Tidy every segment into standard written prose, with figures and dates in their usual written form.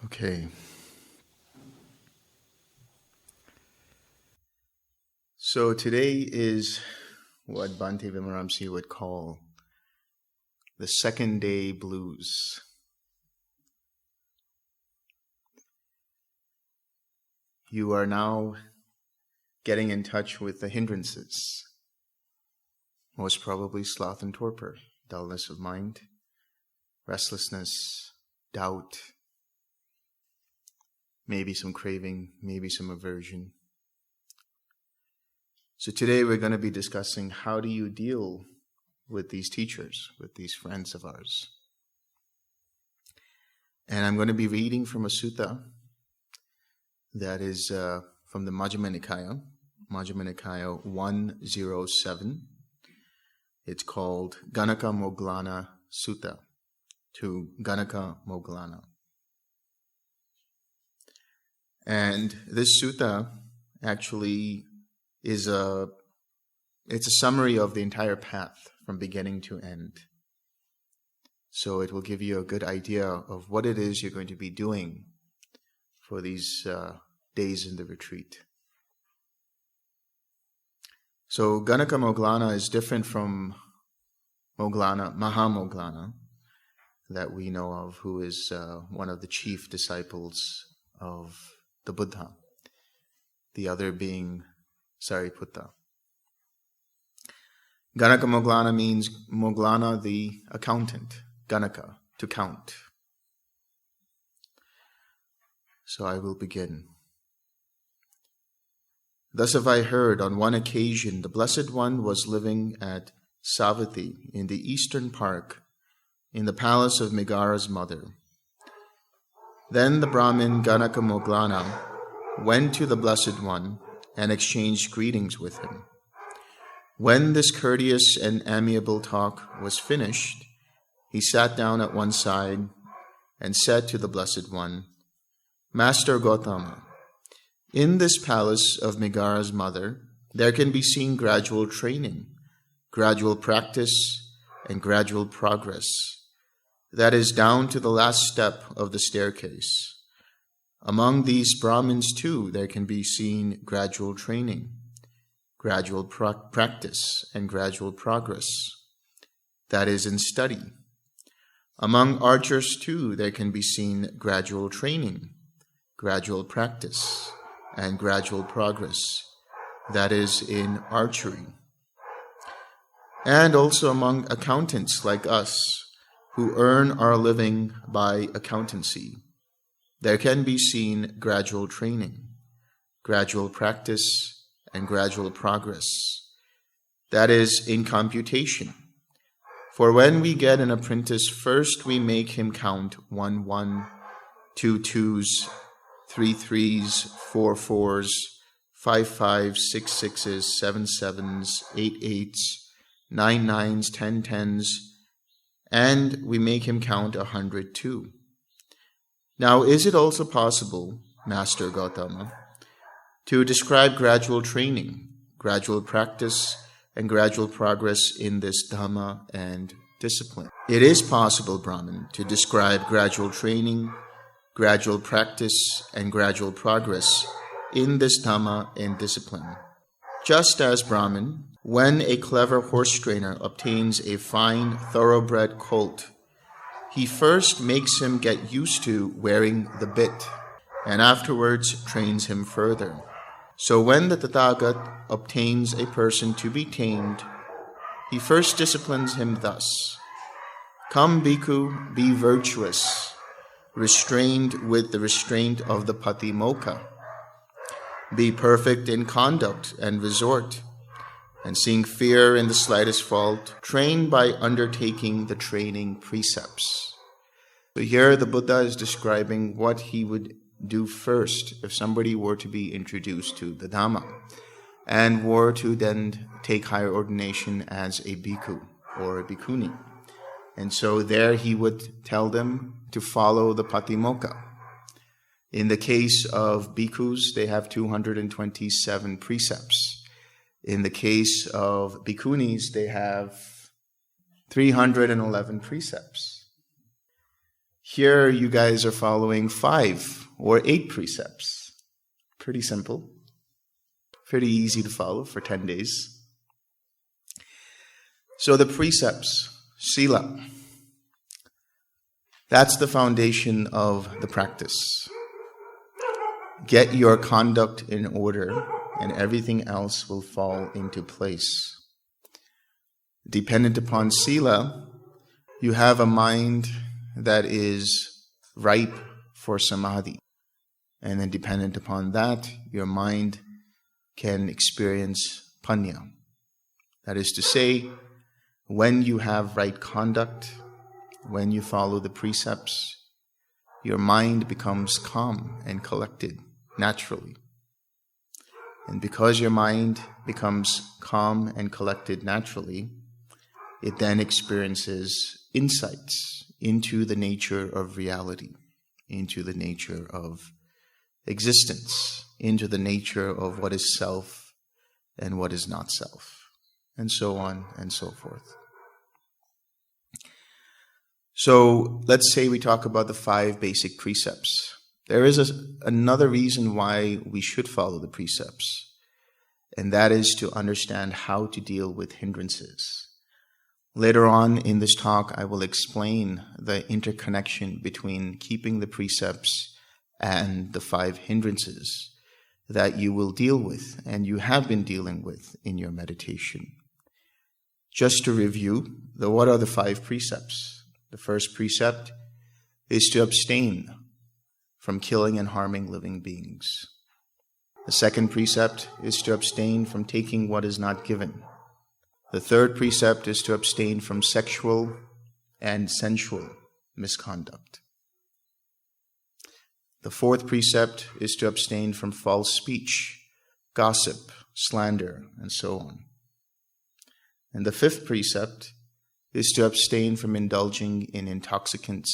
Okay. So today is what Bhante Vimaramsi would call the second day blues. You are now getting in touch with the hindrances, most probably sloth and torpor, dullness of mind, restlessness, doubt, maybe some craving, maybe some aversion. So today we're going to be discussing how do you deal with these teachers, with these friends of ours. And I'm going to be reading from a sutta that is from the Majjhima Nikaya 107. It's called Ganaka Moggallana Sutta, to Ganaka Moggallana. And this sutta actually is a summary of the entire path from beginning to end. So it will give you a good idea of what it is you're going to be doing for these days in the retreat. So Ganaka Moggallana is different from Moggallana, Mahamoggallana, that we know of, who is one of the chief disciples of the Buddha, the other being Sariputta. Ganaka Moggallana means Moggallana, the accountant, Ganaka, to count. So I will begin. Thus have I heard, on one occasion the Blessed One was living at Savatthi in the eastern park, in the palace of Megara's mother. Then the Brahmin Ganaka Moggallana went to the Blessed One and exchanged greetings with him. When this courteous and amiable talk was finished, he sat down at one side and said to the Blessed One, Master Gautama, in this palace of Megara's mother, there can be seen gradual training, gradual practice, and gradual progress. That is down to the last step of the staircase. Among these Brahmins too, there can be seen gradual training, gradual practice, and gradual progress. That is in study. Among archers too, there can be seen gradual training, gradual practice, and gradual progress. That is in archery. And also among accountants like us, who earn our living by accountancy, there can be seen gradual training, gradual practice, and gradual progress. That is in computation. For when we get an apprentice, first we make him count 1 1, 2 2s, 3 3s, 4 4s, 5 5s, 6 6s, 7 7s, 8 8s, 9 9s, 10 10s, and we make him count 100 too. Now, is it also possible, Master Gautama, to describe gradual training, gradual practice, and gradual progress in this Dhamma and discipline? It is possible, Brahman, to describe gradual training, gradual practice, and gradual progress in this Dhamma and discipline. Just as, Brahman, when a clever horse trainer obtains a fine, thoroughbred colt, he first makes him get used to wearing the bit, and afterwards trains him further. So when the Tathagat obtains a person to be tamed, he first disciplines him thus: Come, bhikkhu, be virtuous, restrained with the restraint of the patimokkha. Be perfect in conduct and resort, and seeing fear in the slightest fault, train by undertaking the training precepts. So here the Buddha is describing what he would do first if somebody were to be introduced to the Dhamma and were to then take higher ordination as a bhikkhu or a bhikkhuni. And so there he would tell them to follow the patimokkha. In the case of bhikkhus, they have 227 precepts. In the case of bhikkhunis, they have 311 precepts. Here you guys are following 5 or 8 precepts. Pretty simple. Pretty easy to follow for 10 days. So the precepts, sila, that's the foundation of the practice. Get your conduct in order and everything else will fall into place. Dependent upon sila, you have a mind that is ripe for samadhi. And then dependent upon that, your mind can experience panya. That is to say, when you have right conduct, when you follow the precepts, your mind becomes calm and collected naturally. And because your mind becomes calm and collected naturally, it then experiences insights into the nature of reality, into the nature of existence, into the nature of what is self and what is not self, and so on and so forth. So let's say we talk about the 5 basic precepts. There is another reason why we should follow the precepts, and that is to understand how to deal with hindrances. Later on in this talk, I will explain the interconnection between keeping the precepts and the 5 hindrances that you will deal with and you have been dealing with in your meditation. Just to review, what are the 5 precepts? The first precept is to abstain from killing and harming living beings. The second precept is to abstain from taking what is not given. The third precept is to abstain from sexual and sensual misconduct. The fourth precept is to abstain from false speech, gossip, slander, and so on. And the fifth precept is to abstain from indulging in intoxicants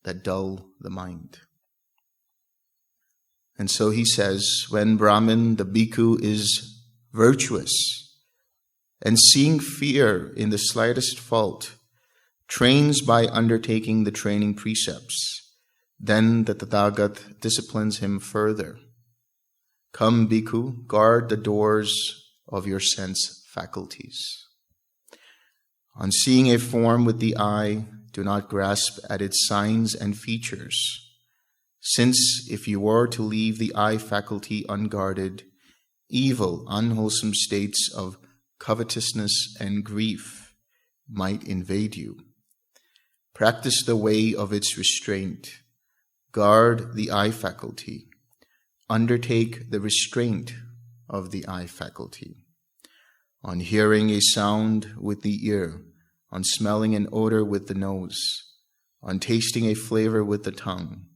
that dull the mind. And so he says, when Brahmin, the bhikkhu, is virtuous and seeing fear in the slightest fault, trains by undertaking the training precepts, then the Tathagat disciplines him further. Come, bhikkhu, guard the doors of your sense faculties. On seeing a form with the eye, do not grasp at its signs and features, since if you were to leave the eye faculty unguarded, evil, unwholesome states of covetousness and grief might invade you. Practice the way of its restraint. Guard the eye faculty. Undertake the restraint of the eye faculty. On hearing a sound with the ear, on smelling an odor with the nose, on tasting a flavor with the tongue,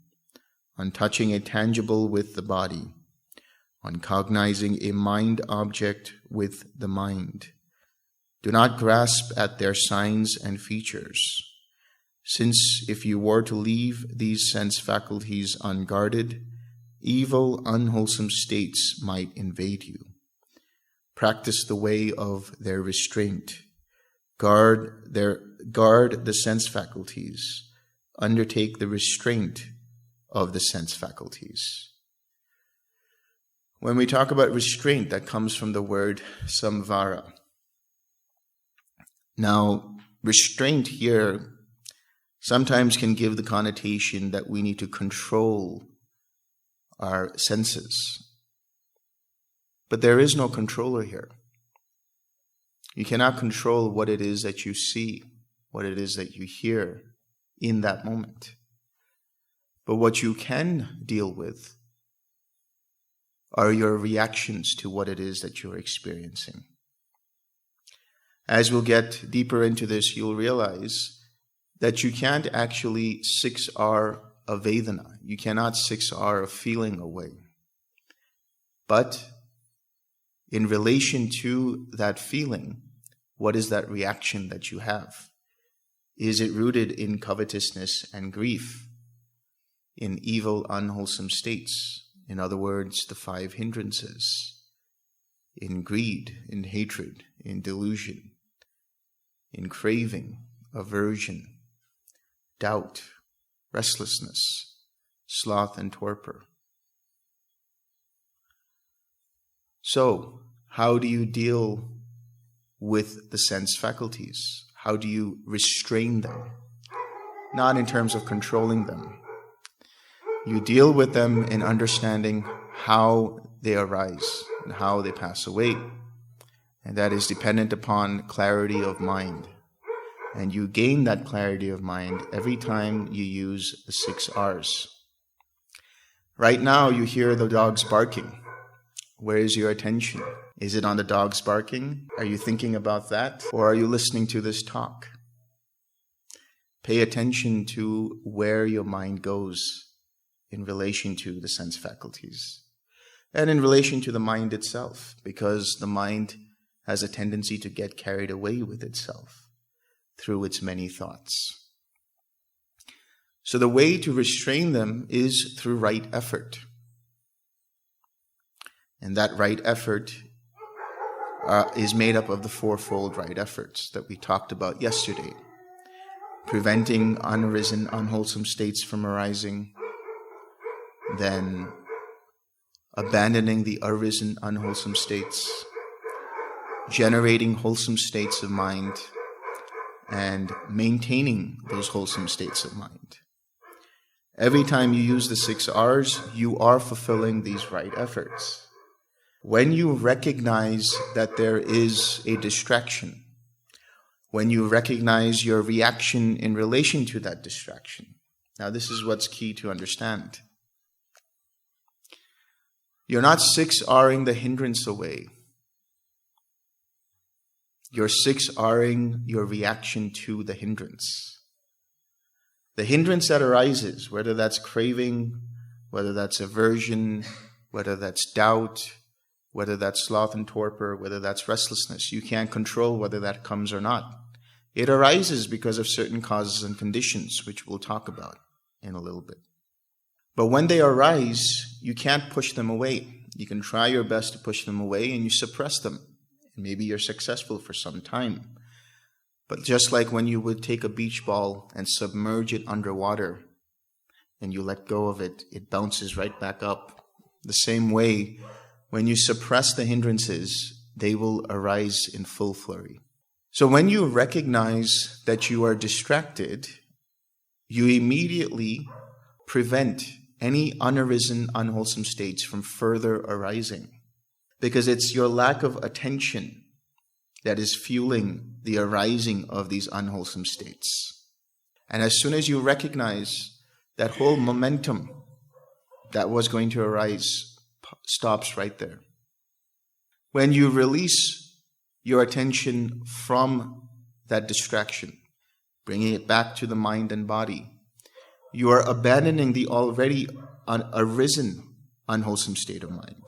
on touching a tangible with the body, on cognizing a mind object with the mind. Do not grasp at their signs and features, since if you were to leave these sense faculties unguarded, evil, unwholesome states might invade you. Practice the way of their restraint. Guard the sense faculties. Undertake the restraint of the sense faculties. When we talk about restraint, that comes from the word samvara. Now, restraint here sometimes can give the connotation that we need to control our senses. But there is no controller here. You cannot control what it is that you see, what it is that you hear in that moment. But what you can deal with are your reactions to what it is that you're experiencing. As we'll get deeper into this, you'll realize that you can't actually 6R a Vedana. You cannot 6R a feeling away. But in relation to that feeling, what is that reaction that you have? Is it rooted in covetousness and grief, in evil, unwholesome states? In other words, the 5 hindrances, in greed, in hatred, in delusion, in craving, aversion, doubt, restlessness, sloth and torpor. So, how do you deal with the sense faculties? How do you restrain them? Not in terms of controlling them. You deal with them in understanding how they arise and how they pass away. And that is dependent upon clarity of mind. And you gain that clarity of mind every time you use the 6 R's. Right now you hear the dogs barking. Where is your attention? Is it on the dogs barking? Are you thinking about that? Or are you listening to this talk? Pay attention to where your mind goes in relation to the sense faculties and in relation to the mind itself, because the mind has a tendency to get carried away with itself through its many thoughts. So the way to restrain them is through right effort. And that right effort is made up of the 4-fold right efforts that we talked about yesterday. Preventing unarisen, unwholesome states from arising, then abandoning the arisen, unwholesome states, generating wholesome states of mind, and maintaining those wholesome states of mind. Every time you use the 6 R's, you are fulfilling these right efforts. When you recognize that there is a distraction, when you recognize your reaction in relation to that distraction. Now, this is what's key to understand. You're not 6 R'ing the hindrance away. You're 6 R'ing your reaction to the hindrance. The hindrance that arises, whether that's craving, whether that's aversion, whether that's doubt, whether that's sloth and torpor, whether that's restlessness, you can't control whether that comes or not. It arises because of certain causes and conditions, which we'll talk about in a little bit. But when they arise, you can't push them away. You can try your best to push them away and you suppress them. And maybe you're successful for some time. But just like when you would take a beach ball and submerge it underwater and you let go of it, it bounces right back up. The same way, when you suppress the hindrances, they will arise in full flurry. So when you recognize that you are distracted, you immediately prevent any unarisen, unwholesome states from further arising. Because it's your lack of attention that is fueling the arising of these unwholesome states. And as soon as you recognize that whole momentum that was going to arise stops right there. When you release your attention from that distraction, bringing it back to the mind and body, you are abandoning the already arisen unwholesome state of mind.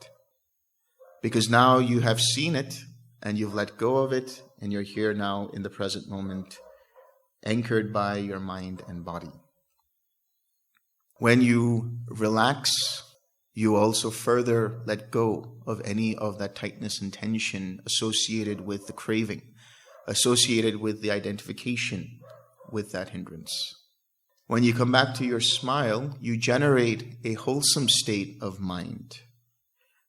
Because now you have seen it and you've let go of it and you're here now in the present moment, anchored by your mind and body. When you relax, you also further let go of any of that tightness and tension associated with the craving, associated with the identification with that hindrance. When you come back to your smile, you generate a wholesome state of mind.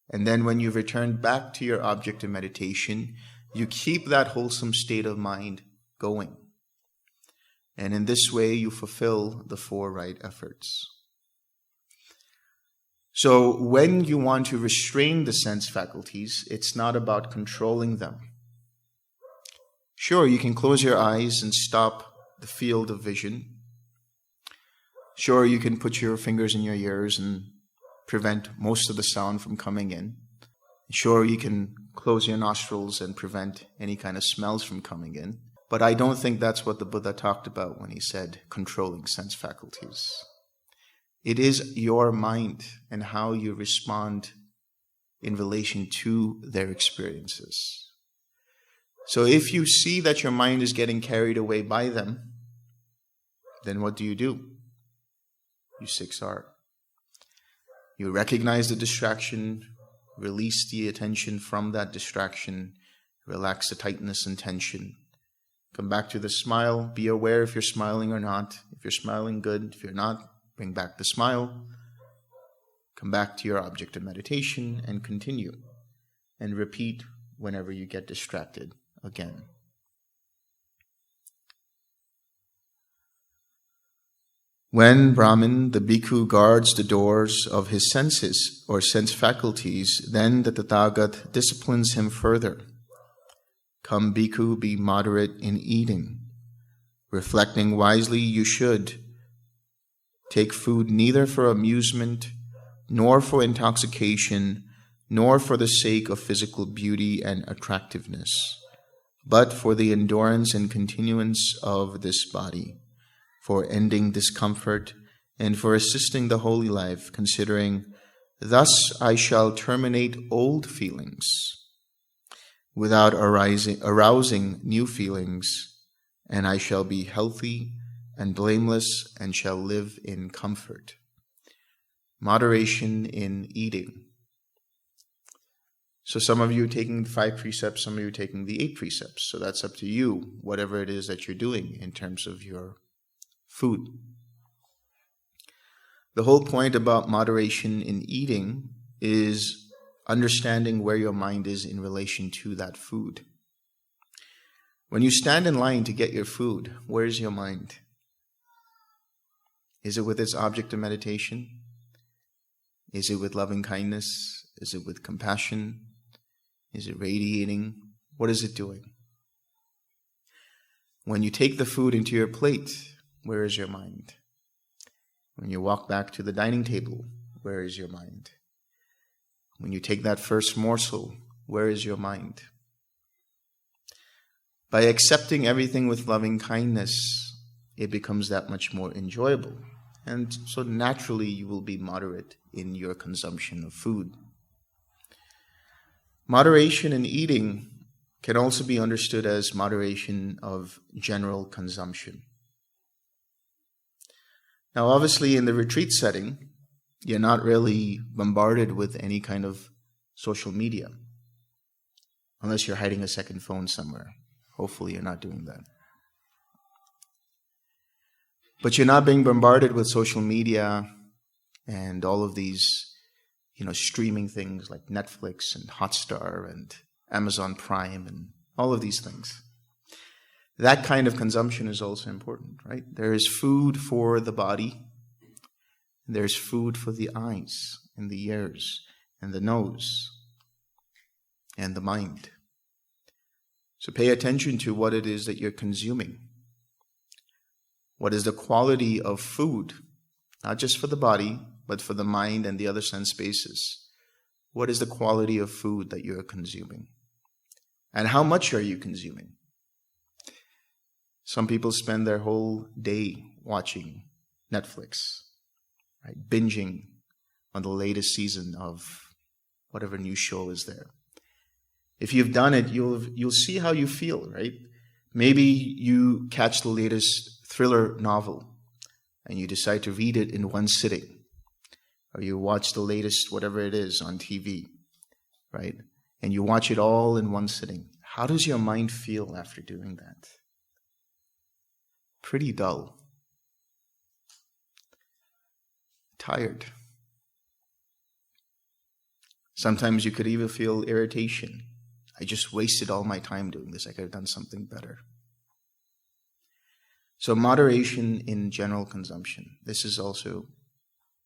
And then when you return back to your object of meditation, you keep that wholesome state of mind going. And in this way, you fulfill the 4 right efforts. So when you want to restrain the sense faculties, it's not about controlling them. Sure, you can close your eyes and stop the field of vision. Sure, you can put your fingers in your ears and prevent most of the sound from coming in. Sure, you can close your nostrils and prevent any kind of smells from coming in. But I don't think that's what the Buddha talked about when he said controlling sense faculties. It is your mind and how you respond in relation to their experiences. So if you see that your mind is getting carried away by them, then what do? You 6R. You recognize the distraction, release the attention from that distraction, relax the tightness and tension, Come back to the smile. Be aware if you're smiling or not. If you're smiling, good. If you're not, bring back the smile. Come back to your object of meditation and continue. And repeat whenever you get distracted again. When Brahman, the bhikkhu, guards the doors of his senses or sense faculties, then the Tathagata disciplines him further. Come, bhikkhu, be moderate in eating. Reflecting wisely, you should take food neither for amusement, nor for intoxication, nor for the sake of physical beauty and attractiveness, but for the endurance and continuance of this body, for ending discomfort, and for assisting the holy life, considering, thus I shall terminate old feelings, without arousing new feelings, and I shall be healthy and blameless, and shall live in comfort. Moderation in eating. So some of you are taking the 5 precepts, some of you are taking the 8 precepts. So that's up to you, whatever it is that you're doing in terms of your food. The whole point about moderation in eating is understanding where your mind is in relation to that food. When you stand in line to get your food, where is your mind? Is it with its object of meditation? Is it with loving kindness? Is it with compassion? Is it radiating? What is it doing? When you take the food into your plate, where is your mind? When you walk back to the dining table, where is your mind? When you take that first morsel, where is your mind? By accepting everything with loving kindness, it becomes that much more enjoyable. And so naturally you will be moderate in your consumption of food. Moderation in eating can also be understood as moderation of general consumption. Now, obviously, in the retreat setting, you're not really bombarded with any kind of social media, unless you're hiding a second phone somewhere. Hopefully, you're not doing that. But you're not being bombarded with social media and all of these, streaming things like Netflix and Hotstar and Amazon Prime and all of these things. That kind of consumption is also important, right? There is food for the body. There's food for the eyes and the ears and the nose and the mind. So pay attention to what it is that you're consuming. What is the quality of food, not just for the body, but for the mind and the other sense spaces? What is the quality of food that you're consuming? And how much are you consuming? Some people spend their whole day watching Netflix, right? Binging on the latest season of whatever new show is there. If you've done it, you'll see how you feel, right? Maybe you catch the latest thriller novel and you decide to read it in one sitting. Or you watch the latest whatever it is on TV, right? And you watch it all in one sitting. How does your mind feel after doing that? Pretty dull. Tired. Sometimes you could even feel irritation. I just wasted all my time doing this. I could have done something better. So moderation in general consumption. This is also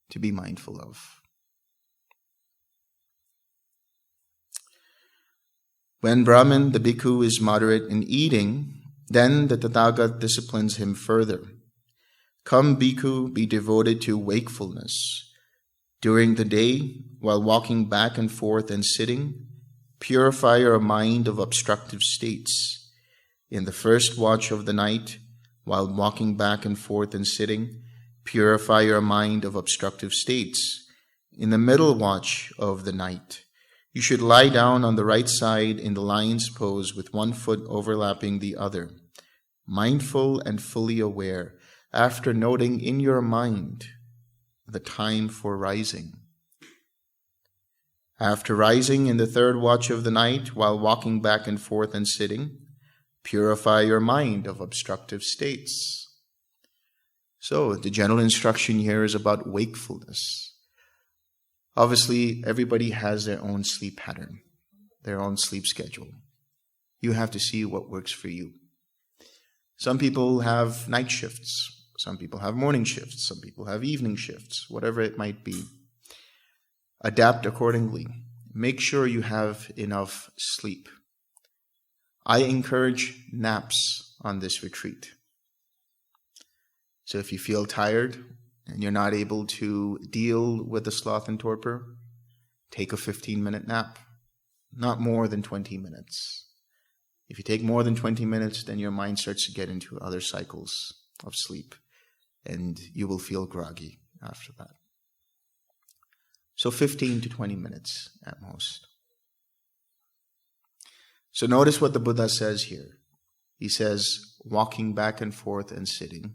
to be mindful of. When Brahman, the bhikkhu, is moderate in eating, then the Tathagata disciplines him further. Come, bhikkhu, be devoted to wakefulness. During the day, while walking back and forth and sitting, purify your mind of obstructive states. In the first watch of the night, while walking back and forth and sitting, purify your mind of obstructive states. In the middle watch of the night, you should lie down on the right side in the lion's pose with one foot overlapping the other, mindful and fully aware, after noting in your mind the time for rising. After rising in the third watch of the night, while walking back and forth and sitting, Purify your mind of obstructive states. So the general instruction here is about wakefulness. Obviously, everybody has their own sleep pattern, their own sleep schedule. You have to see what works for you. Some people have night shifts. Some people have morning shifts. Some people have evening shifts, whatever it might be. Adapt accordingly. Make sure you have enough sleep. I encourage naps on this retreat. So if you feel tired and you're not able to deal with the sloth and torpor, take a 15-minute nap. Not more than 20 minutes. If you take more than 20 minutes, then your mind starts to get into other cycles of sleep, and you will feel groggy after that. So 15 to 20 minutes at most. So notice what the Buddha says here. He says, walking back and forth and sitting,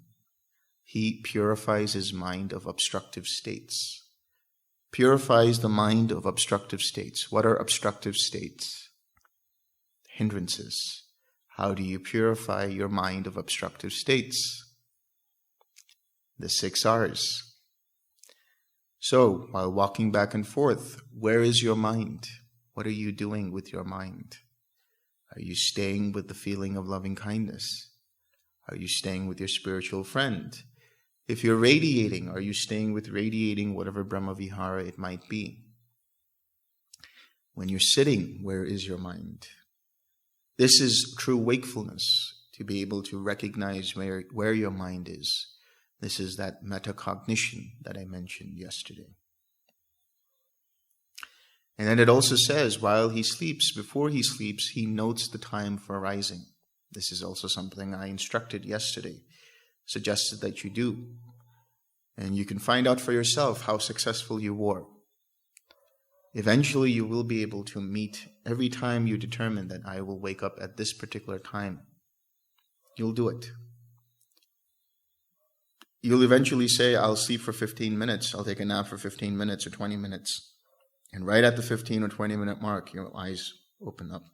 he purifies his mind of obstructive states. Purifies the mind of obstructive states. What are obstructive states? Hindrances. How do you purify your mind of obstructive states? The 6 R's. So, while walking back and forth, where is your mind? What are you doing with your mind? Are you staying with the feeling of loving kindness? Are you staying with your spiritual friend? If you're radiating, are you staying with radiating whatever Brahmavihara it might be? When you're sitting, where is your mind? This is true wakefulness, to be able to recognize where your mind is. This is that metacognition that I mentioned yesterday. And then it also says, while he sleeps, before he sleeps, he notes the time for rising. This is also something I instructed yesterday, suggested that you do. And you can find out for yourself how successful you were. Eventually, you will be able to meet every time you determine that I will wake up at this particular time. You'll do it. You'll eventually say, I'll sleep for 15 minutes. I'll take a nap for 15 minutes or 20 minutes. And right at the 15 or 20 minute mark, your eyes open up.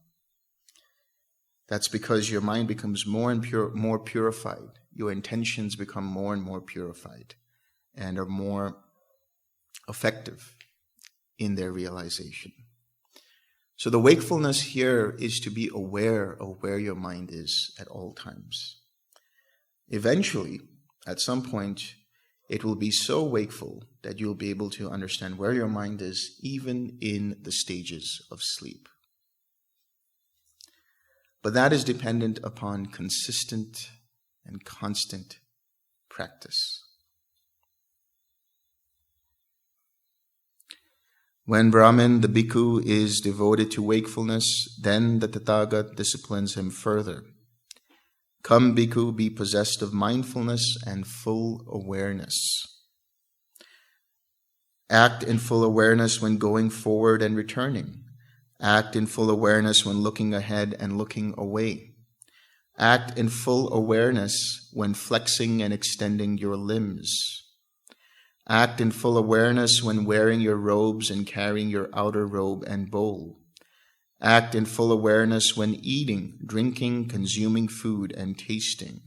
That's because your mind becomes more and more purified. Your intentions become more and more purified and are more effective in their realization. So the wakefulness here is to be aware of where your mind is at all times. Eventually, at some point, it will be so wakeful that you'll be able to understand where your mind is, even in the stages of sleep. But that is dependent upon consistent and constant practice. When Brahmin, the bhikkhu, is devoted to wakefulness, then the Tathagata disciplines him further. Come, bhikkhu, be possessed of mindfulness and full awareness. Act in full awareness when going forward and returning. Act in full awareness when looking ahead and looking away. Act in full awareness when flexing and extending your limbs. Act in full awareness when wearing your robes and carrying your outer robe and bowl. Act in full awareness when eating, drinking, consuming food, and tasting.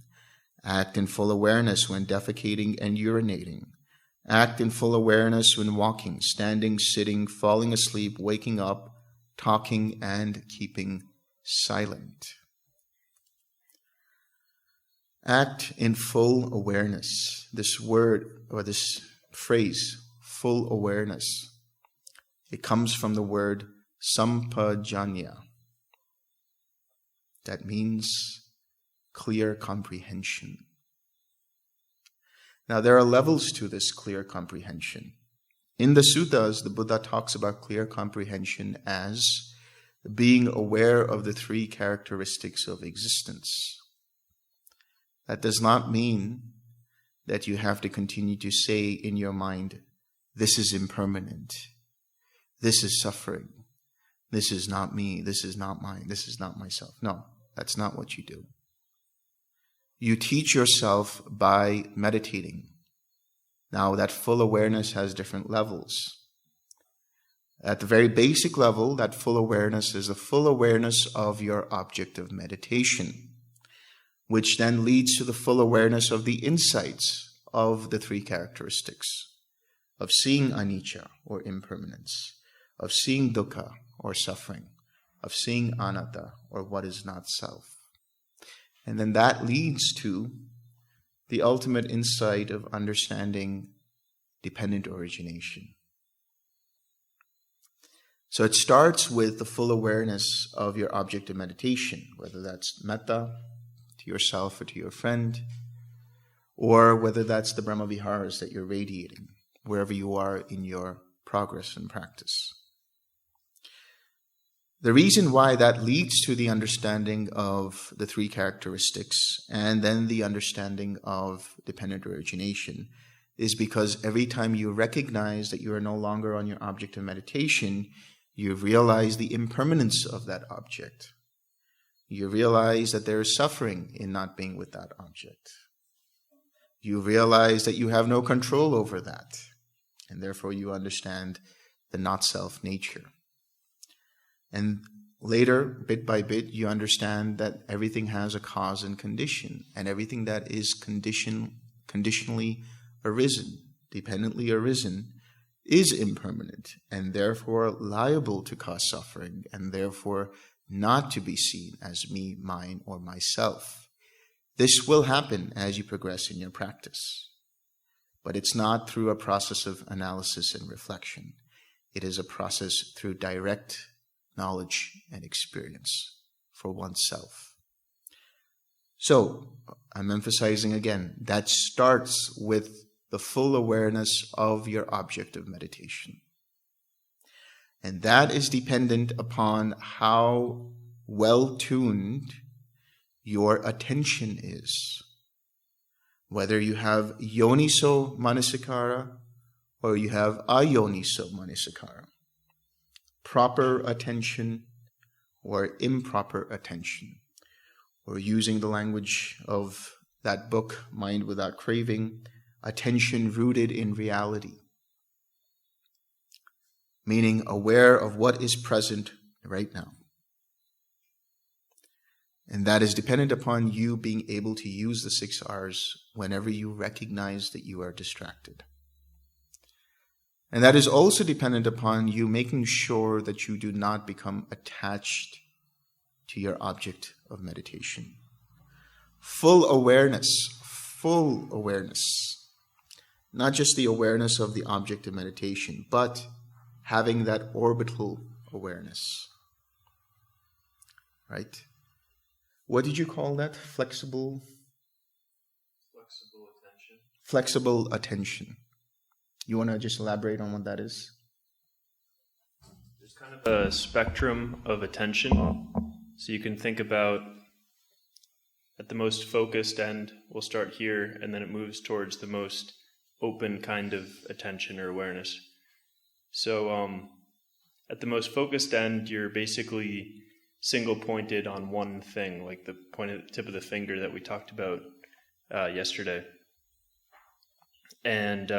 Act in full awareness when defecating and urinating. Act in full awareness when walking, standing, sitting, falling asleep, waking up, talking, and keeping silent. Act in full awareness. This word, or this phrase, full awareness, it comes from the word sampajanya. That means clear comprehension. Now, there are levels to this clear comprehension. In the suttas, the Buddha talks about clear comprehension as being aware of the 3 characteristics of existence. That does not mean that you have to continue to say in your mind, this is impermanent, this is suffering, this is not me, this is not mine, this is not myself. No, that's not what you do. You teach yourself by meditating. Now, that full awareness has different levels. At the very basic level, that full awareness is the full awareness of your object of meditation. which then leads to the full awareness of the insights of the three characteristics of seeing anicca, or impermanence, of seeing dukkha, or suffering, of seeing anatta, or what is not self. And then that leads to the ultimate insight of understanding dependent origination. So it starts with the full awareness of your object of meditation, whether that's metta to yourself or to your friend, or whether that's the Brahma Viharas that you're radiating, wherever you are in your progress and practice. The reason why that leads to the understanding of the three characteristics and then the understanding of dependent origination is because every time you recognize that you are no longer on your object of meditation, you realize the impermanence of that object. You realize that there is suffering in not being with that object. You realize that you have no control over that, and therefore you understand the not-self nature. And later, bit by bit, you understand that everything has a cause and condition, and everything that is conditionally arisen, dependently arisen, is impermanent, and therefore liable to cause suffering, and therefore not to be seen as me, mine, or myself. This will happen as you progress in your practice. But it's not through a process of analysis and reflection. It is a process through direct knowledge and experience for oneself. So, I'm emphasizing again, that starts with the full awareness of your object of meditation. And that is dependent upon how well-tuned your attention is. Whether you have yoniso manasikara or you have ayoniso manasikara. Proper attention or improper attention. Or using the language of that book, Mind Without Craving, attention rooted in reality. Meaning aware of what is present right now. And that is dependent upon you being able to use the 6 R's whenever you recognize that you are distracted. And that is also dependent upon you making sure that you do not become attached to your object of meditation. Full awareness. Not just the awareness of the object of meditation, but having that orbital awareness. Right? What did you call that? Flexible attention. Flexible attention. You want to just elaborate on what that is? There's kind of a spectrum of attention. So you can think about at the most focused end, we'll start here, and then it moves towards the most open kind of attention or awareness. So at the most focused end, you're basically single-pointed on one thing, like the point of the tip of the finger that we talked about yesterday. And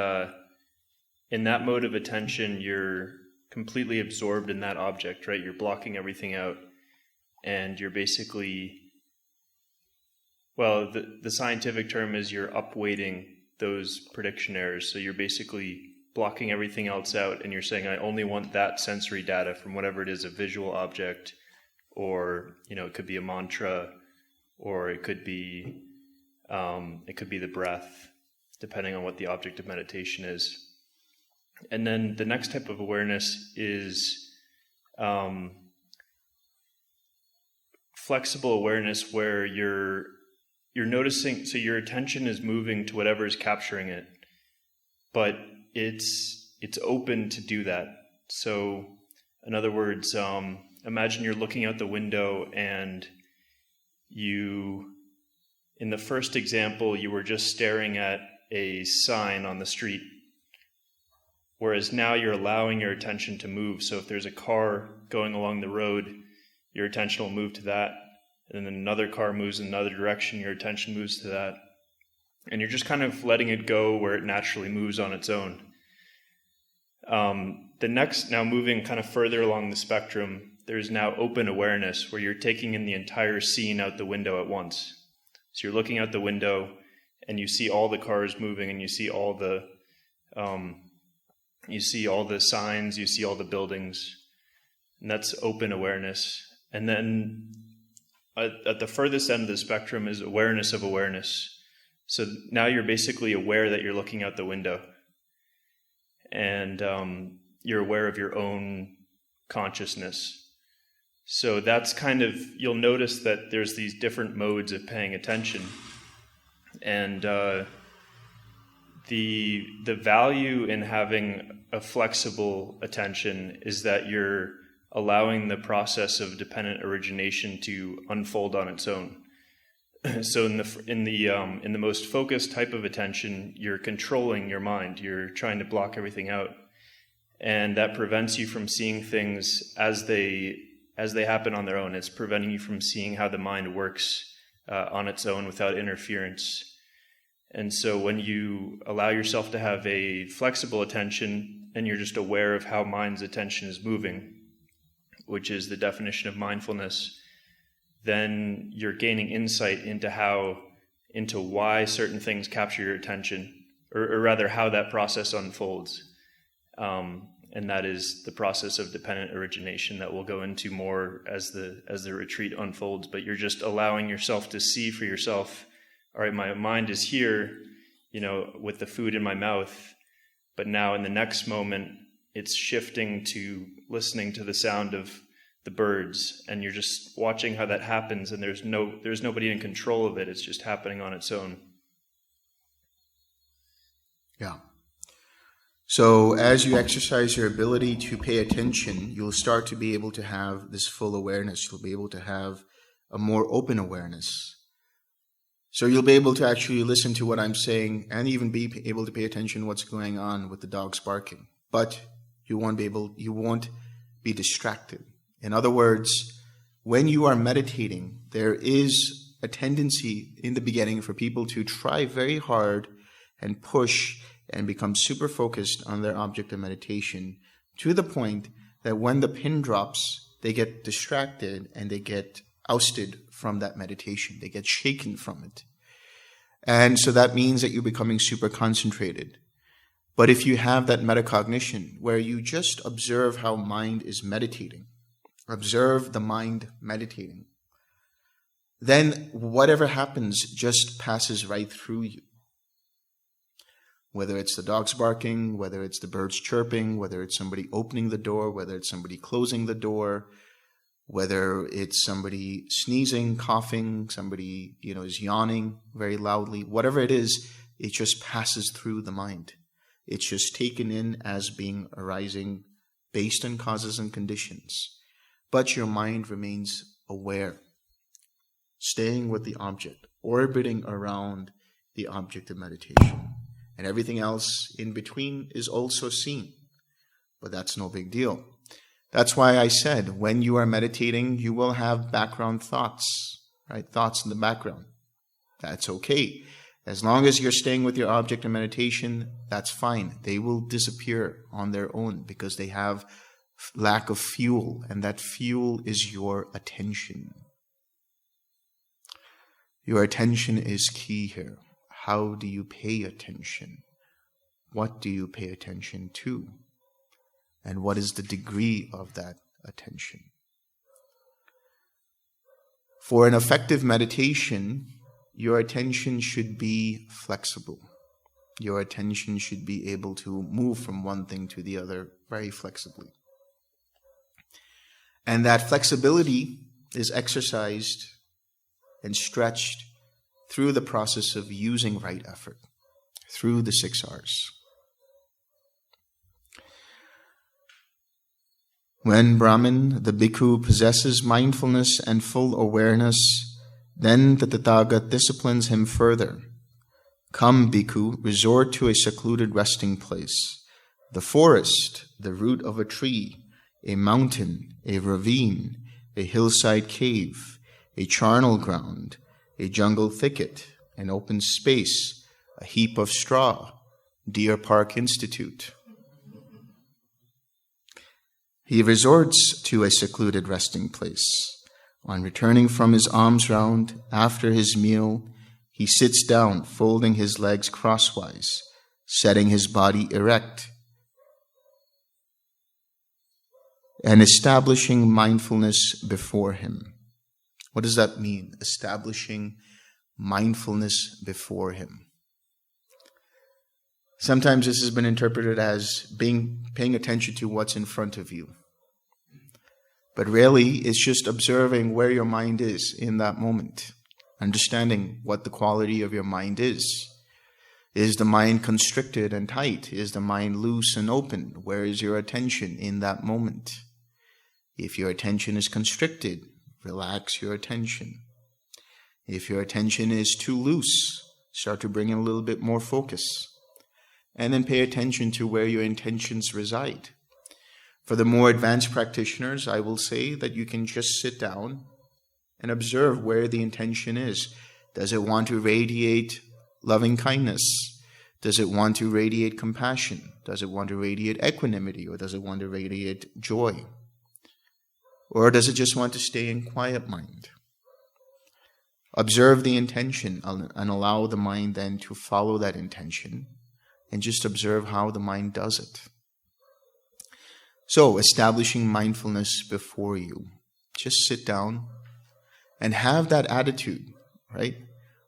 in that mode of attention, you're completely absorbed in that object, right? You're blocking everything out, and you're basically, well, the scientific term is you're upweighting those prediction errors. So you're basically blocking everything else out, and you're saying, I only want that sensory data from whatever it is, a visual object, or, it could be a mantra, or it could be the breath, depending on what the object of meditation is. And then the next type of awareness is flexible awareness, where you're noticing, so your attention is moving to whatever is capturing it, but it's open to do that. So, in other words, imagine you're looking out the window and in the first example, you were just staring at a sign on the street, whereas now you're allowing your attention to move. So if there's a car going along the road, your attention will move to that. And then another car moves in another direction, your attention moves to that. And you're just kind of letting it go where it naturally moves on its own. The next, now moving kind of further along the spectrum, there's now open awareness, where you're taking in the entire scene out the window at once. So you're looking out the window and you see all the cars moving, and you see all the signs, you see all the buildings, and that's open awareness. And then at the furthest end of the spectrum is awareness of awareness. So now you're basically aware that you're looking out the window, and you're aware of your own consciousness. So that's kind of, you'll notice that there's these different modes of paying attention. And the value in having a flexible attention is that you're allowing the process of dependent origination to unfold on its own. So in the most focused type of attention, you're controlling your mind. You're trying to block everything out, and that prevents you from seeing things as they happen on their own. It's preventing you from seeing how the mind works on its own without interference. And so when you allow yourself to have a flexible attention, and you're just aware of how mind's attention is moving, which is the definition of mindfulness, then you're gaining insight into why certain things capture your attention, or rather how that process unfolds. And that is the process of dependent origination that we'll go into more as the retreat unfolds. But you're just allowing yourself to see for yourself, all right, my mind is here, with the food in my mouth, but now in the next moment, it's shifting to listening to the sound of the birds, and you're just watching how that happens, and there's nobody in control of it. It's just happening on its own. Yeah. So as you exercise your ability to pay attention, you'll start to be able to have this full awareness. You'll be able to have a more open awareness. So you'll be able to actually listen to what I'm saying, and even be able to pay attention to what's going on with the dogs barking. But you won't be distracted. In other words, when you are meditating, there is a tendency in the beginning for people to try very hard and push and become super focused on their object of meditation, to the point that when the pin drops, they get distracted and they get ousted from that meditation. They get shaken from it. And so that means that you're becoming super concentrated. But if you have that metacognition, where you just observe how mind is meditating, observe the mind meditating, then whatever happens just passes right through you. Whether it's the dogs barking, whether it's the birds chirping, whether it's somebody opening the door, whether it's somebody closing the door, whether it's somebody sneezing, coughing, somebody, is yawning very loudly, whatever it is, it just passes through the mind. It's just taken in as being arising based on causes and conditions. But your mind remains aware, staying with the object, orbiting around the object of meditation. And everything else in between is also seen. But that's no big deal. That's why I said, when you are meditating, you will have background thoughts, right? Thoughts in the background. That's okay. As long as you're staying with your object of meditation, that's fine. They will disappear on their own because they have lack of fuel, and that fuel is your attention. Your attention is key here. How do you pay attention? What do you pay attention to? And what is the degree of that attention? For an effective meditation, your attention should be flexible. Your attention should be able to move from one thing to the other very flexibly. And that flexibility is exercised and stretched through the process of using right effort, through the 6 R's. When Brahmin, the bhikkhu, possesses mindfulness and full awareness, then the Tathagata disciplines him further. Come, bhikkhu, resort to a secluded resting place, the forest, the root of a tree, a mountain, a ravine, a hillside cave, a charnel ground, a jungle thicket, an open space, a heap of straw, Deer Park Institute. He resorts to a secluded resting place. On returning from his alms round, after his meal, He sits down, folding his legs crosswise, setting his body erect, and establishing mindfulness before him. What does that mean? Establishing mindfulness before him. Sometimes this has been interpreted as paying attention to what's in front of you. But really, it's just observing where your mind is in that moment. Understanding what the quality of your mind is. Is the mind constricted and tight? Is the mind loose and open? Where is your attention in that moment? If your attention is constricted, relax your attention. If your attention is too loose, start to bring in a little bit more focus. And then pay attention to where your intentions reside. For the more advanced practitioners, I will say that you can just sit down and observe where the intention is. Does it want to radiate loving kindness? Does it want to radiate compassion? Does it want to radiate equanimity? Or does it want to radiate joy? Or does it just want to stay in quiet mind? Observe the intention and allow the mind then to follow that intention and just observe how the mind does it. So, establishing mindfulness before you. Just sit down and have that attitude, right,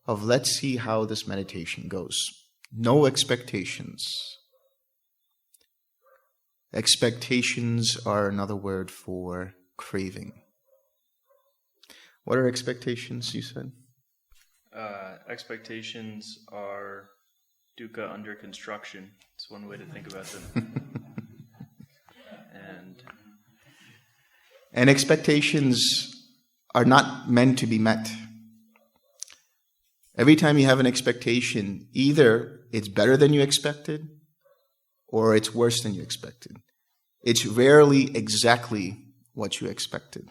of let's see how this meditation goes. No expectations. Expectations are another word for craving. What are expectations, you said? Expectations are dukkha under construction. It's one way to think about them. And expectations are not meant to be met. Every time you have an expectation, either it's better than you expected or it's worse than you expected. It's rarely exactly what you expected.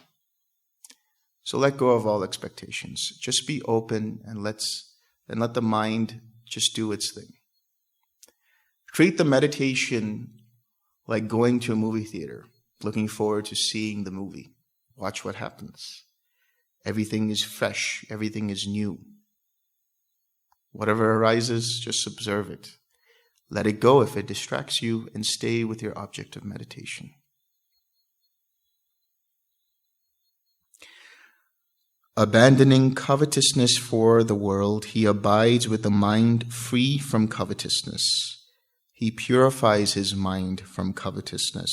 So let go of all expectations. Just be open and let the mind just do its thing. Treat the meditation like going to a movie theater, looking forward to seeing the movie. Watch what happens. Everything is fresh. Everything is new. Whatever arises, just observe it. Let it go if it distracts you and stay with your object of meditation. Abandoning covetousness for the world, he abides with the mind free from covetousness. He purifies his mind from covetousness.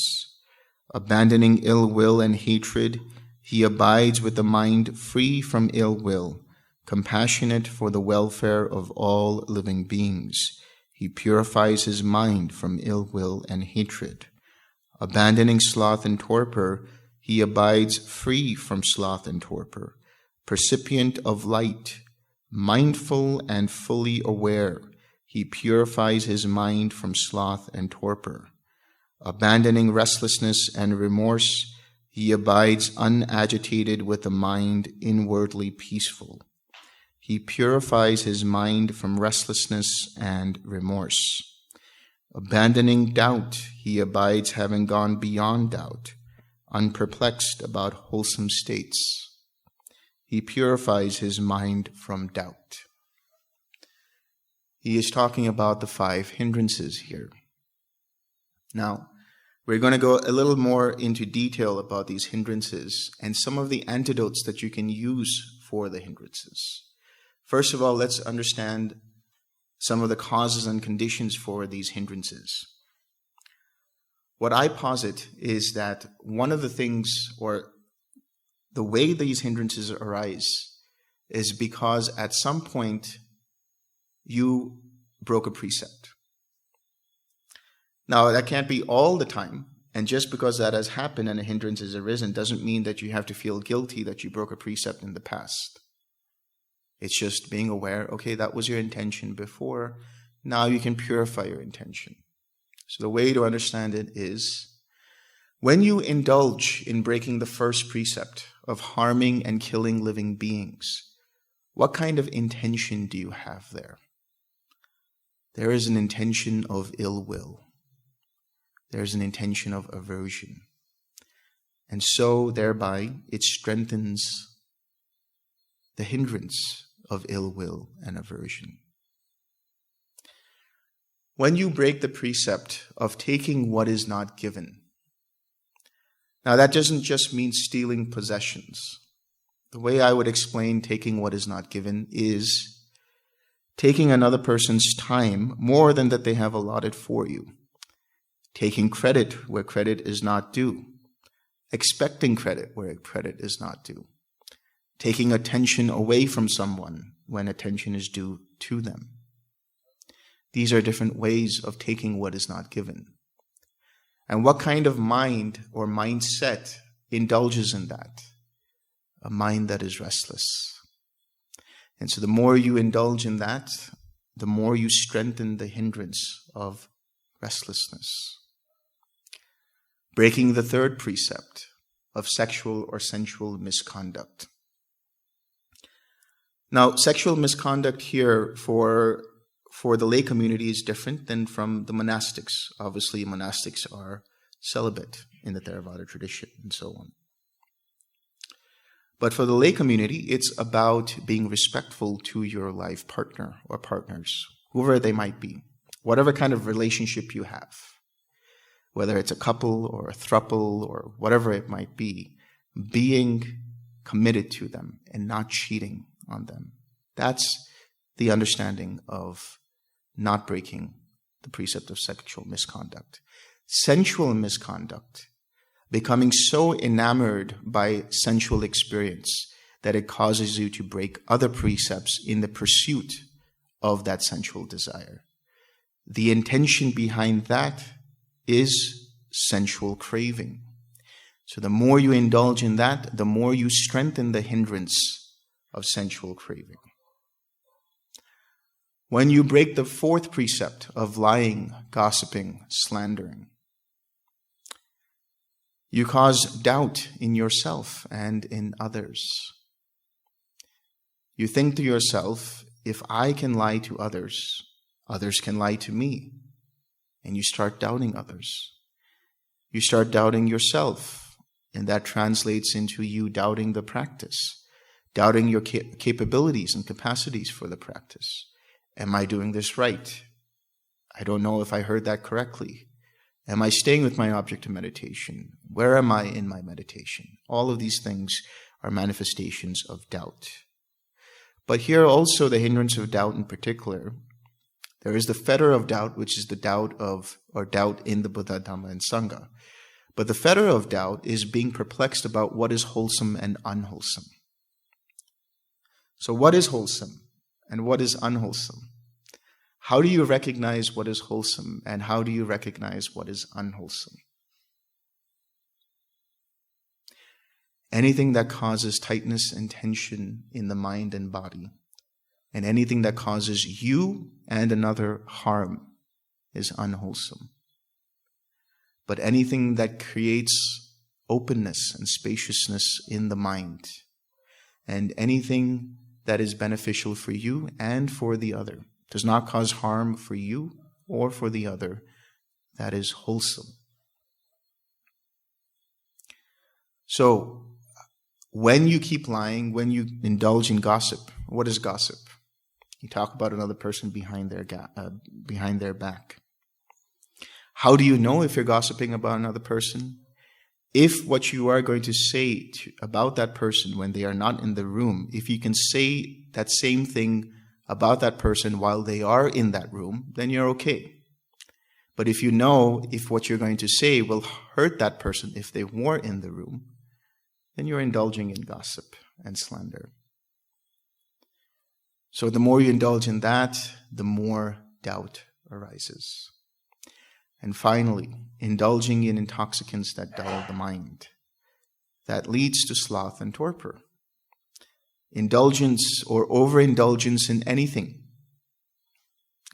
Abandoning ill will and hatred, he abides with the mind free from ill will, compassionate for the welfare of all living beings. He purifies his mind from ill will and hatred. Abandoning sloth and torpor, he abides free from sloth and torpor, percipient of light, mindful and fully aware. He purifies his mind from sloth and torpor. Abandoning restlessness and remorse, he abides unagitated with a mind inwardly peaceful. He purifies his mind from restlessness and remorse. Abandoning doubt, he abides having gone beyond doubt, unperplexed about wholesome states. He purifies his mind from doubt. He is talking about the 5 hindrances here. Now, we're going to go a little more into detail about these hindrances and some of the antidotes that you can use for the hindrances. First of all, let's understand some of the causes and conditions for these hindrances. What I posit is that one of the things, or the way these hindrances arise, is because at some point you broke a precept. Now, that can't be all the time, and just because that has happened and a hindrance has arisen doesn't mean that you have to feel guilty that you broke a precept in the past. It's just being aware, okay, that was your intention before, now you can purify your intention. So the way to understand it is, when you indulge in breaking the first precept of harming and killing living beings, what kind of intention do you have there? There is an intention of ill will. There's an intention of aversion. And so, thereby, it strengthens the hindrance of ill will and aversion. When you break the precept of taking what is not given, now that doesn't just mean stealing possessions. The way I would explain taking what is not given is taking another person's time more than that they have allotted for you. Taking credit where credit is not due. Expecting credit where credit is not due. Taking attention away from someone when attention is due to them. These are different ways of taking what is not given. And what kind of mind or mindset indulges in that? A mind that is restless. And so the more you indulge in that, the more you strengthen the hindrance of restlessness. Breaking the third precept of sexual or sensual misconduct. Now, sexual misconduct here for the lay community is different than from the monastics. Obviously, monastics are celibate in the Theravada tradition and so on. But for the lay community, it's about being respectful to your life partner or partners, whoever they might be, whatever kind of relationship you have, whether it's a couple or a throuple or whatever it might be, being committed to them and not cheating on them. That's the understanding of not breaking the precept of sexual misconduct. Sensual misconduct, becoming so enamored by sensual experience that it causes you to break other precepts in the pursuit of that sensual desire. The intention behind that is sensual craving. So the more you indulge in that, the more you strengthen the hindrance of sensual craving. When you break the fourth precept of lying, gossiping, slandering, you cause doubt in yourself and in others. You think to yourself, if I can lie to others, others can lie to me. And you start doubting others. You start doubting yourself, and that translates into you doubting the practice, doubting your capabilities and capacities for the practice. Am I doing this right? I don't know if I heard that correctly. Am I staying with my object of meditation? Where am I in my meditation? All of these things are manifestations of doubt. But here also the hindrance of doubt in particular, there is the fetter of doubt, which is the doubt of, or doubt in the Buddha, Dhamma, and Sangha. But the fetter of doubt is being perplexed about what is wholesome and unwholesome. So what is wholesome and what is unwholesome? How do you recognize what is wholesome and how do you recognize what is unwholesome? Anything that causes tightness and tension in the mind and body, and anything that causes you and another harm is unwholesome. But anything that creates openness and spaciousness in the mind, and anything that is beneficial for you and for the other, does not cause harm for you or for the other, that is wholesome. So, when you keep lying, when you indulge in gossip, what is gossip? You talk about another person behind their back. How do you know if you're gossiping about another person? If what you are going to say about that person when they are not in the room, if you can say that same thing about that person while they are in that room, then you're okay. But if you know if what you're going to say will hurt that person if they were in the room, then you're indulging in gossip and slander. So the more you indulge in that, the more doubt arises. And finally, indulging in intoxicants that dull the mind. That leads to sloth and torpor. Indulgence or overindulgence in anything.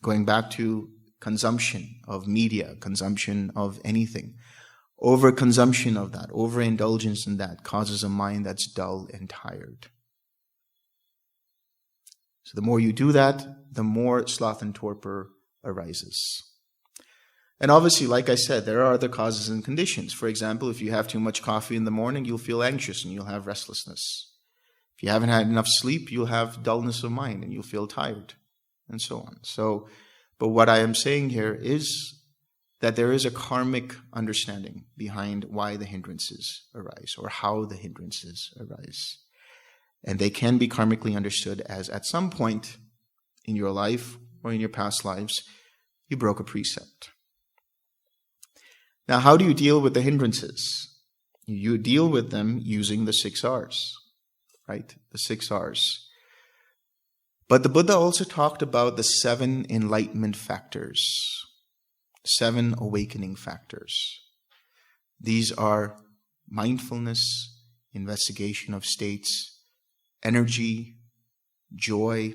Going back to consumption of media, consumption of anything. Overconsumption of that, overindulgence in that causes a mind that's dull and tired. So the more you do that, the more sloth and torpor arises. And obviously, like I said, there are other causes and conditions. For example, if you have too much coffee in the morning, you'll feel anxious and you'll have restlessness. If you haven't had enough sleep, you'll have dullness of mind and you'll feel tired, and so on. But what I am saying here is that there is a karmic understanding behind why the hindrances arise or how the hindrances arise. And they can be karmically understood as at some point in your life or in your past lives, you broke a precept. Now, how do you deal with the hindrances? You deal with them using the 6 R's, right? The 6 R's. But the Buddha also talked about the 7 enlightenment factors, 7 awakening factors. These are mindfulness, investigation of states, energy, joy,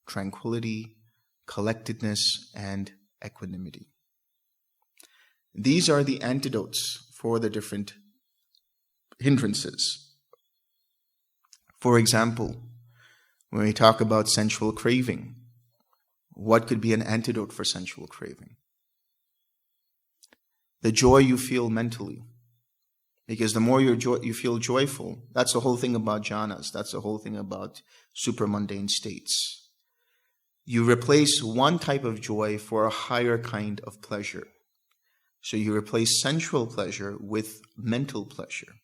tranquility, collectedness, and equanimity. These are the antidotes for the different hindrances. For example, when we talk about sensual craving, what could be an antidote for sensual craving? The joy you feel mentally. Because the more you feel joyful, that's the whole thing about jhanas, that's the whole thing about supramundane states. You replace one type of joy for a higher kind of pleasure. So you replace sensual pleasure with mental pleasure,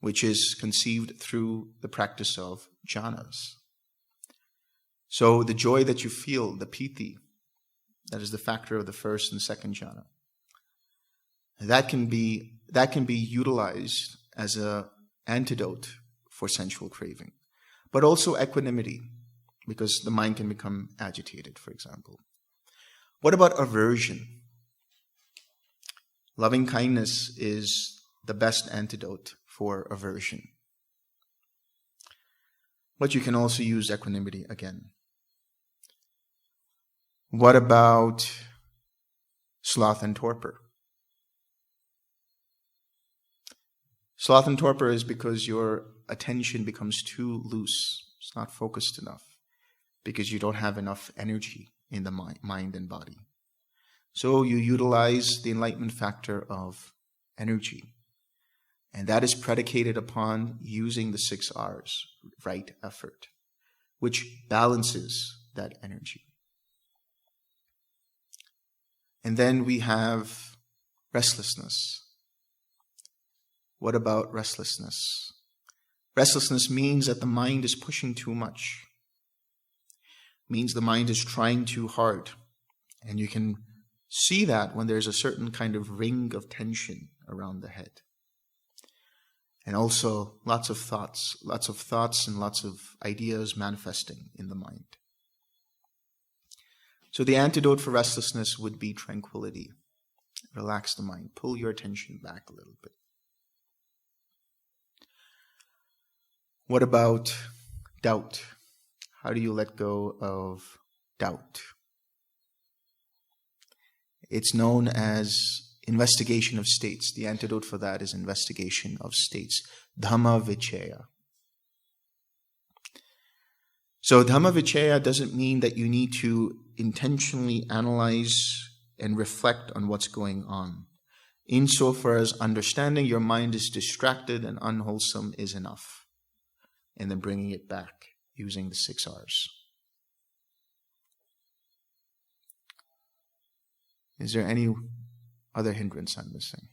which is conceived through the practice of jhanas. So the joy that you feel, the piti, that is the factor of the first and second jhana, that can be utilized as an antidote for sensual craving. But also equanimity, because the mind can become agitated, for example. What about aversion? Loving kindness is the best antidote for aversion. But you can also use equanimity again. What about sloth and torpor? Sloth and torpor is because your attention becomes too loose. It's not focused enough because you don't have enough energy in the mind and body. So you utilize the enlightenment factor of energy. And that is predicated upon using the 6 R's, right effort, which balances that energy. And then we have restlessness. What about restlessness? Restlessness means that the mind is pushing too much. Means the mind is trying too hard. And you can see that when there's a certain kind of ring of tension around the head. And also lots of thoughts and lots of ideas manifesting in the mind. So the antidote for restlessness would be tranquility. Relax the mind. Pull your attention back a little bit. What about doubt? How do you let go of doubt? It's known as investigation of states. The antidote for that is investigation of states. Dhamma vichaya. So Dhamma vichaya doesn't mean that you need to intentionally analyze and reflect on what's going on. Insofar as understanding your mind is distracted and unwholesome is enough. And then bringing it back using the 6 R's. Is there any other hindrance I'm missing?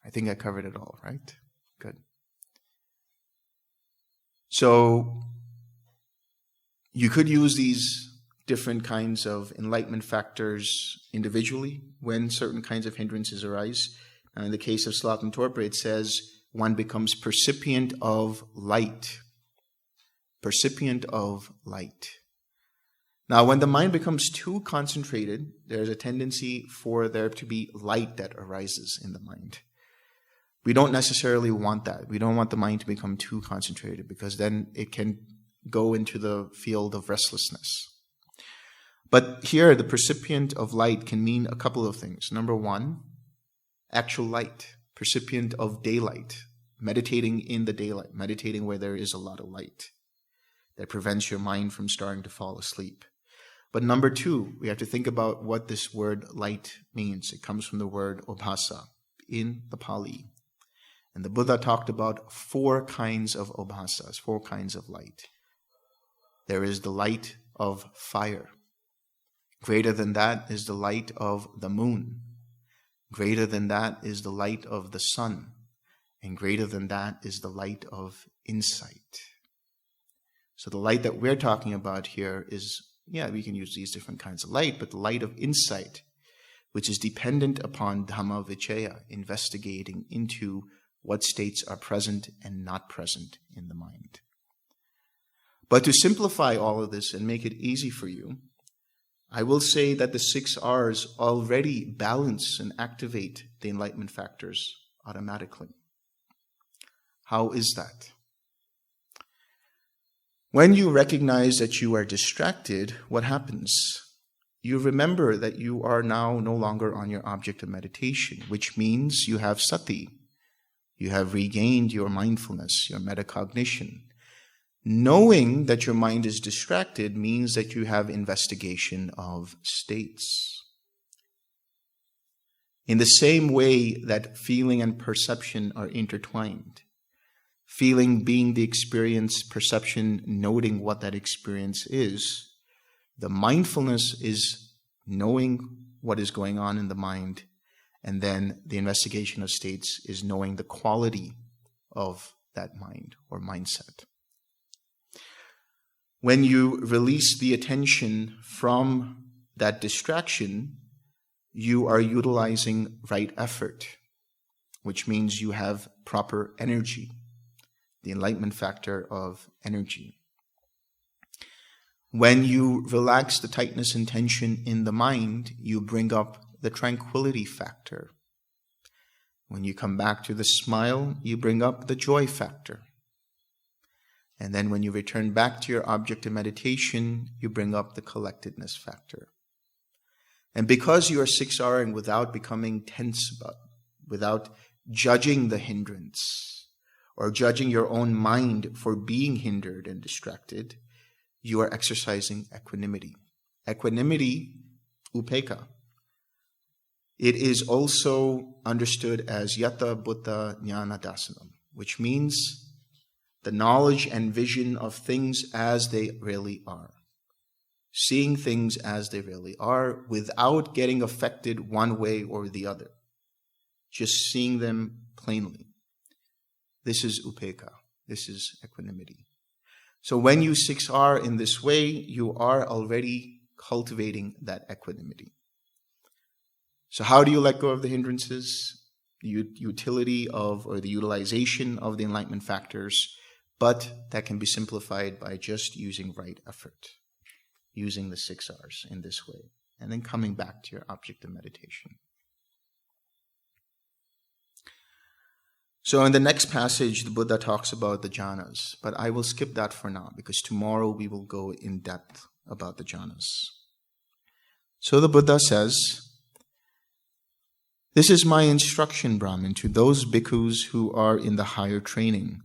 I think I covered it all, right? Good. So, you could use these different kinds of enlightenment factors individually when certain kinds of hindrances arise. In the case of sloth and torpor, it says one becomes percipient of light. Percipient of light. Now, when the mind becomes too concentrated, there's a tendency for there to be light that arises in the mind. We don't necessarily want that. We don't want the mind to become too concentrated because then it can go into the field of restlessness. But here, the percipient of light can mean a couple of things. Number one, actual light, percipient of daylight, meditating in the daylight, meditating where there is a lot of light that prevents your mind from starting to fall asleep. But number two, we have to think about what this word light means. It comes from the word obhasa, in the Pali. And the Buddha talked about 4 kinds of obhasas, 4 kinds of light. There is the light of fire. Greater than that is the light of the moon. Greater than that is the light of the sun. And greater than that is the light of insight. So the light that we're talking about here is, we can use these different kinds of light, but the light of insight, which is dependent upon Dhamma Vichaya, investigating into what states are present and not present in the mind. But to simplify all of this and make it easy for you, I will say that the 6 R's already balance and activate the enlightenment factors automatically. How is that? When you recognize that you are distracted, what happens? You remember that you are now no longer on your object of meditation, which means you have sati. You have regained your mindfulness, your metacognition. Knowing that your mind is distracted means that you have investigation of states. In the same way that feeling and perception are intertwined, feeling being the experience, perception noting what that experience is, the mindfulness is knowing what is going on in the mind, and then the investigation of states is knowing the quality of that mind or mindset. When you release the attention from that distraction, you are utilizing right effort, which means you have proper energy, the enlightenment factor of energy. When you relax the tightness and tension in the mind, you bring up the tranquility factor. When you come back to the smile, you bring up the joy factor. And then when you return back to your object of meditation, you bring up the collectedness factor. And because you are 6R'ing without becoming tense, without judging the hindrance, or judging your own mind for being hindered and distracted, you are exercising equanimity. Equanimity, upekkha. It is also understood as yata buddha jnana dasanam, which means the knowledge and vision of things as they really are. Seeing things as they really are without getting affected one way or the other. Just seeing them plainly. This is upekkha. This is equanimity. So when you 6R in this way, you are already cultivating that equanimity. So how do you let go of the hindrances? The utility of, or the utilization of the enlightenment factors, but that can be simplified by just using right effort, using the 6R's in this way, and then coming back to your object of meditation. So in the next passage, the Buddha talks about the jhanas, but I will skip that for now because tomorrow we will go in depth about the jhanas. So the Buddha says, "This is my instruction, Brahmin, to those bhikkhus who are in the higher training,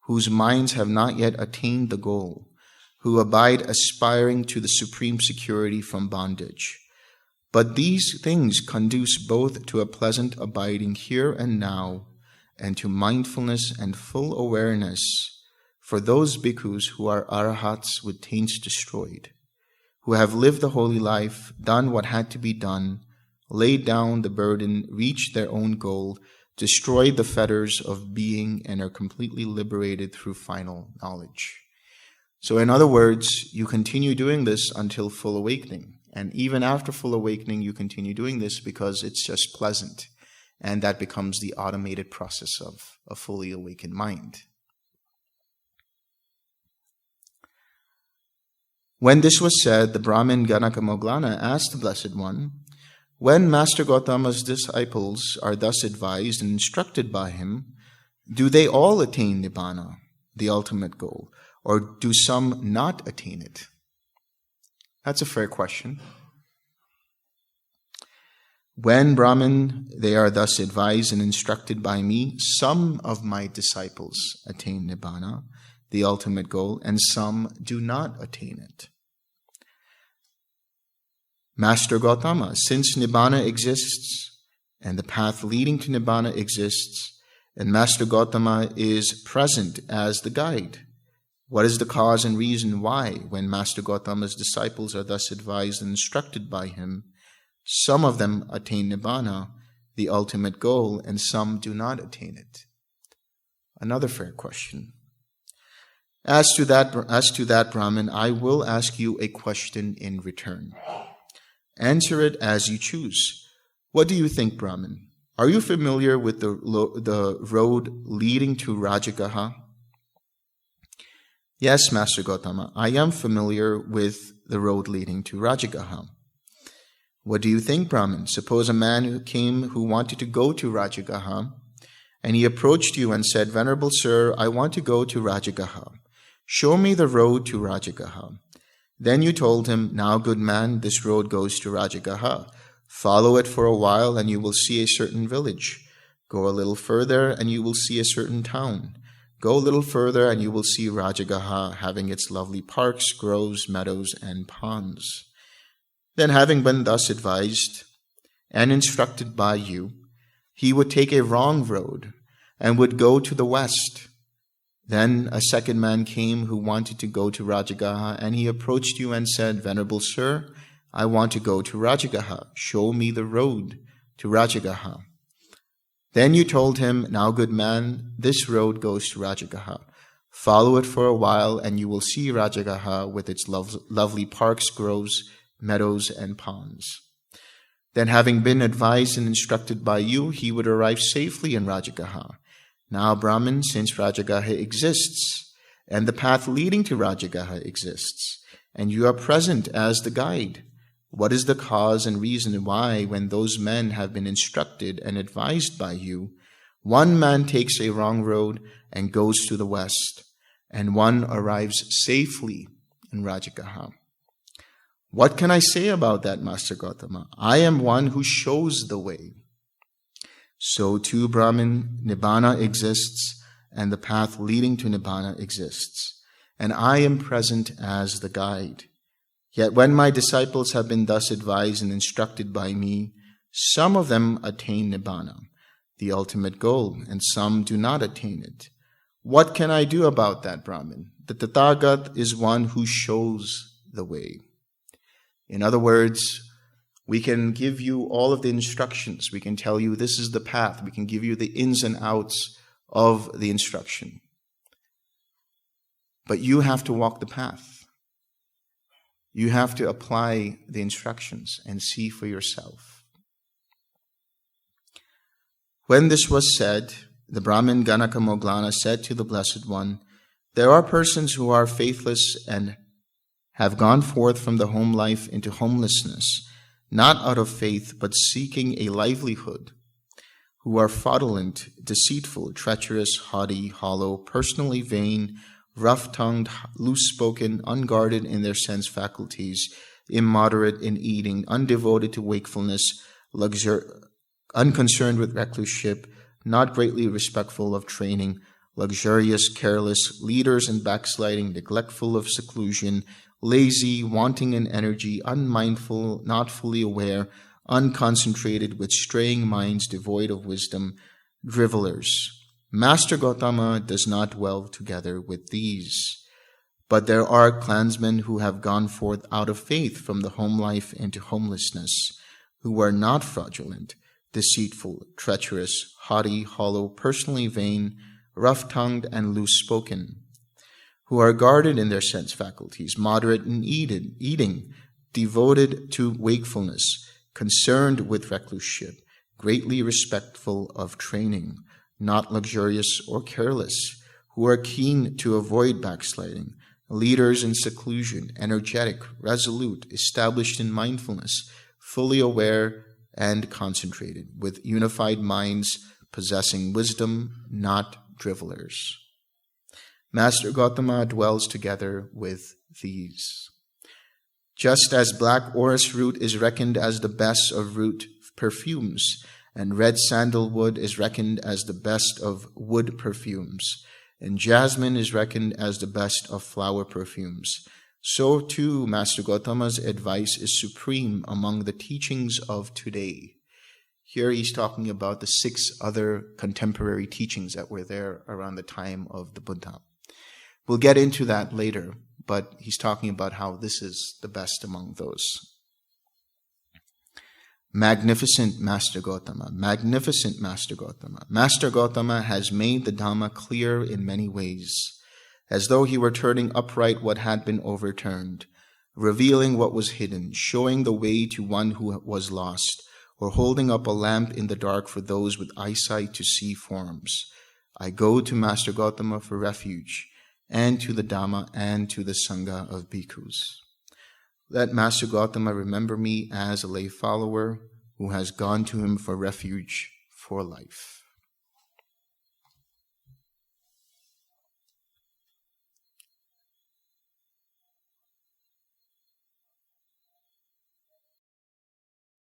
whose minds have not yet attained the goal, who abide aspiring to the supreme security from bondage. But these things conduce both to a pleasant abiding here and now, and to mindfulness and full awareness for those bhikkhus who are arahats with taints destroyed, who have lived the holy life, done what had to be done, laid down the burden, reached their own goal, destroyed the fetters of being, and are completely liberated through final knowledge." So in other words, you continue doing this until full awakening. And even after full awakening, you continue doing this because it's just pleasant. And that becomes the automated process of a fully awakened mind. When this was said, the Brahmin Ganaka-Moggallana asked the Blessed One, "When Master Gautama's disciples are thus advised and instructed by him, do they all attain Nibbana, the ultimate goal, or do some not attain it?" That's a fair question. When, Brahmin, they are thus advised and instructed by me, some of my disciples attain Nibbana, the ultimate goal, and some do not attain it. Master Gautama, since Nibbana exists and the path leading to Nibbana exists, and Master Gautama is present as the guide. What is the cause and reason why, when Master Gautama's disciples are thus advised and instructed by him, some of them attain Nibbana, the ultimate goal, and some do not attain it? Another fair question. As to that, Brahmin, I will ask you a question in return. Answer it as you choose. What do you think, Brahmin? Are you familiar with the road leading to Rajagaha? Yes, Master Gautama, I am familiar with the road leading to Rajagaha. What do you think, Brahmin? Suppose a man who wanted to go to Rajagaha, and he approached you and said, Venerable Sir, I want to go to Rajagaha. Show me the road to Rajagaha. Then you told him, Now, good man, this road goes to Rajagaha. Follow it for a while and you will see a certain village. Go a little further and you will see a certain town. Go a little further and you will see Rajagaha, having its lovely parks, groves, meadows, and ponds. Then, having been thus advised and instructed by you, he would take a wrong road and would go to the west. Then a second man came who wanted to go to Rajagaha, and he approached you and said, Venerable Sir, I want to go to Rajagaha. Show me the road to Rajagaha. Then you told him, Now, good man, this road goes to Rajagaha. Follow it for a while, and you will see Rajagaha with its lovely parks, groves, meadows, and ponds. Then, having been advised and instructed by you, he would arrive safely in Rajagaha. Now, Brahmin, since Rajagaha exists, and the path leading to Rajagaha exists, and you are present as the guide, what is the cause and reason why, when those men have been instructed and advised by you, one man takes a wrong road and goes to the west, and one arrives safely in Rajagaha? What can I say about that, Master Gautama? I am one who shows the way. So too, Brahmin, Nibbana exists, and the path leading to Nibbana exists, and I am present as the guide. Yet when my disciples have been thus advised and instructed by me, some of them attain Nibbana, the ultimate goal, and some do not attain it. What can I do about that, Brahmin? The Tathagat is one who shows the way. In other words, we can give you all of the instructions. We can tell you this is the path. We can give you the ins and outs of the instruction. But you have to walk the path. You have to apply the instructions and see for yourself. When this was said, the Brahmin Ganaka Moggallana said to the Blessed One, There are persons who are faithless and have gone forth from the home life into homelessness, not out of faith, but seeking a livelihood, who are fraudulent, deceitful, treacherous, haughty, hollow, personally vain, rough-tongued, loose-spoken, unguarded in their sense faculties, immoderate in eating, undevoted to wakefulness, unconcerned with recluseship, not greatly respectful of training, luxurious, careless, leaders in backsliding, neglectful of seclusion, lazy, wanting in energy, unmindful, not fully aware, unconcentrated, with straying minds, devoid of wisdom, drivelers. Master Gautama does not dwell together with these. But there are clansmen who have gone forth out of faith from the home life into homelessness, who are not fraudulent, deceitful, treacherous, haughty, hollow, personally vain, rough-tongued, and loose-spoken, who are guarded in their sense faculties, moderate in eating, devoted to wakefulness, concerned with recluseship, greatly respectful of training, not luxurious or careless, who are keen to avoid backsliding, leaders in seclusion, energetic, resolute, established in mindfulness, fully aware and concentrated, with unified minds, possessing wisdom, not drivelers. Master Gautama dwells together with these. Just as black orris root is reckoned as the best of root perfumes, and red sandalwood is reckoned as the best of wood perfumes, and jasmine is reckoned as the best of flower perfumes, so too Master Gautama's advice is supreme among the teachings of today. Here he's talking about the 6 other contemporary teachings that were there around the time of the Buddha. We'll get into that later, but he's talking about how this is the best among those. Magnificent Master Gautama, magnificent Master Gautama. Master Gautama has made the Dhamma clear in many ways, as though he were turning upright what had been overturned, revealing what was hidden, showing the way to one who was lost, or holding up a lamp in the dark for those with eyesight to see forms. I go to Master Gautama for refuge, and to the Dhamma and to the Sangha of bhikkhus. Let Master Gautama remember me as a lay follower who has gone to him for refuge for life.